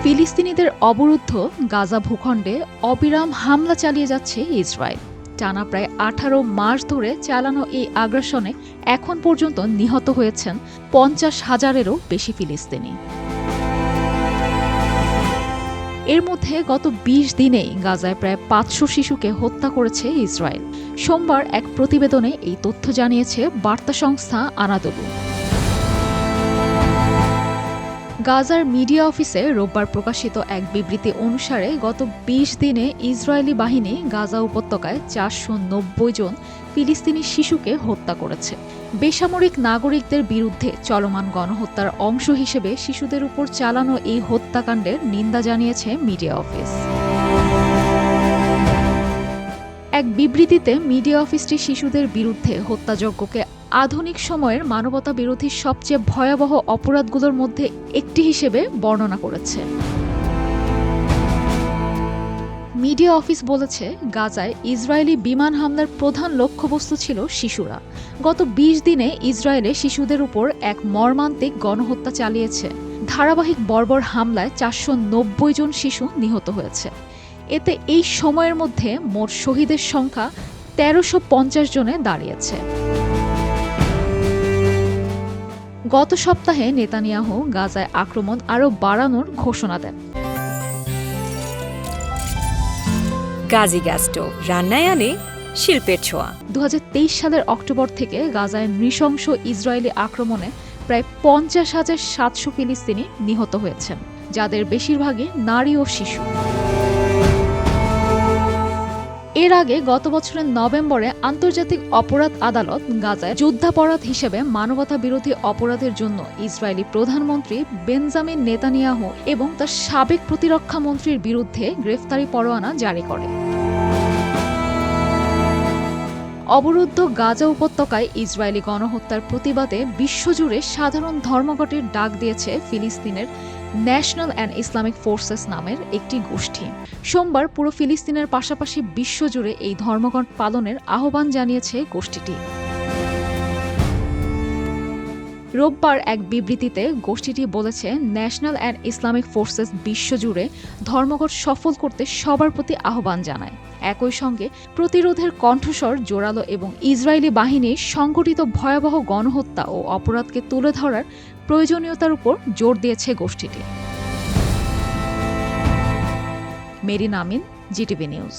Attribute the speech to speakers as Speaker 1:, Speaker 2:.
Speaker 1: ফিলিস্তিনিদের অবরুদ্ধ গাজা ভূখণ্ডে অবিরাম হামলা চালিয়ে যাচ্ছে ইসরায়েল। টানা প্রায় 18 মাস ধরে চালানো এই আগ্রাসনে এখন পর্যন্ত নিহত হয়েছেন 50,000-এরও বেশি ফিলিস্তিনি। এর মধ্যে গত 20 দিনেই গাজায় প্রায় 500 শিশুকে হত্যা করেছে ইসরায়েল। সোমবার এক প্রতিবেদনে এই তথ্য জানিয়েছে বার্তা সংস্থা আনাদোলু। গাজার মিডিয়া অফিসে রোববার প্রকাশিত এক বিবৃতি অনুসারে গত 20 দিনে ইসরায়েলি বাহিনী গাজা উপত্যকায় 490 জন ফিলিস্তিনি শিশুকে হত্যা করেছে। বেসামরিক নাগরিকদের বিরুদ্ধে চলমান গণহত্যার অংশ হিসেবে শিশুদের উপর চালানো এই হত্যাকাণ্ডের নিন্দা জানিয়েছে মিডিয়া অফিস। এক বিবৃতিতে মিডিয়া অফিসটি শিশুদের বিরুদ্ধে হত্যাযজ্ঞকে আধুনিক সময়ের মানবতা বিরোধী সবচেয়ে ভয়াবহ অপরাধগুলোর মধ্যে একটি হিসেবে বর্ণনা করেছে। মিডিয়া অফিস বলেছে, গাজায় ইসরায়েলি বিমান হামলার প্রধান লক্ষ্যবস্তু ছিল শিশুরা। গত 20 দিনে ইসরায়েলে শিশুদের উপর এক মর্মান্তিক গণহত্যা চালিয়েছে। ধারাবাহিক বর্বর হামলায় 490 জন শিশু নিহত হয়েছে। এতে এই সময়ের মধ্যে মোট শহীদের সংখ্যা 1350 জনে দাঁড়িয়েছে। গত সপ্তাহে নেতানিয়াহু গাজায় আক্রমণ আরও বাড়ানোর ঘোষণা দেন।
Speaker 2: গাজী গ্যাস স্টোভ রান্নায় আনে শিল্পের ছোঁয়া।
Speaker 1: 2023 সালের অক্টোবর থেকে গাজায় নৃশংস ইসরায়েলি আক্রমণে প্রায় 50,700 ফিলিস্তিনি নিহত হয়েছেন, যাদের বেশিরভাগই নারী ও শিশু। এর আগে গত বছরের নভেম্বরে আন্তর্জাতিক অপরাধ আদালত গাজায় যুদ্ধাপরাধ হিসেবে মানবতা বিরোধী অপরাধের জন্য ইসরায়েলি প্রধানমন্ত্রী বেঞ্জামিন নেতানিয়াহু এবং তার সাবেক প্রতিরক্ষা মন্ত্রীর বিরুদ্ধে গ্রেফতারি পরোয়ানা জারি করে। অবরুদ্ধ গাজা উপত্যকায় ইসরায়েলি গণহত্যার প্রতিবাদে বিশ্বজুড়ে সাধারণ ধর্মঘটের ডাক দিয়েছে ফিলিস্তিনের ন্যাশনাল অ্যান্ড ইসলামিক ফোর্সেস নামের একটি গোষ্ঠী। সোমবার পুরো ফিলিস্তিনের পাশাপাশি বিশ্বজুড়ে এই ধর্মঘট পালনের আহ্বান জানিয়েছে গোষ্ঠীটি। রোববার এক বিবৃতিতে গোষ্ঠীটি বলেছে, ন্যাশনাল অ্যান্ড ইসলামিক ফোর্সেস বিশ্বজুড়ে ধর্মঘট সফল করতে সবার প্রতি আহ্বান জানায়। একই সঙ্গে প্রতিরোধের কণ্ঠস্বর জোরালো এবং ইসরায়েলি বাহিনীর সংগঠিত ভয়াবহ গণহত্যা ও অপরাধকে তুলে ধরার প্রয়োজনীয়তার উপর জোর দিয়েছে গোষ্ঠীটি। মেরিন আমিন, জিটিভি নিউজ।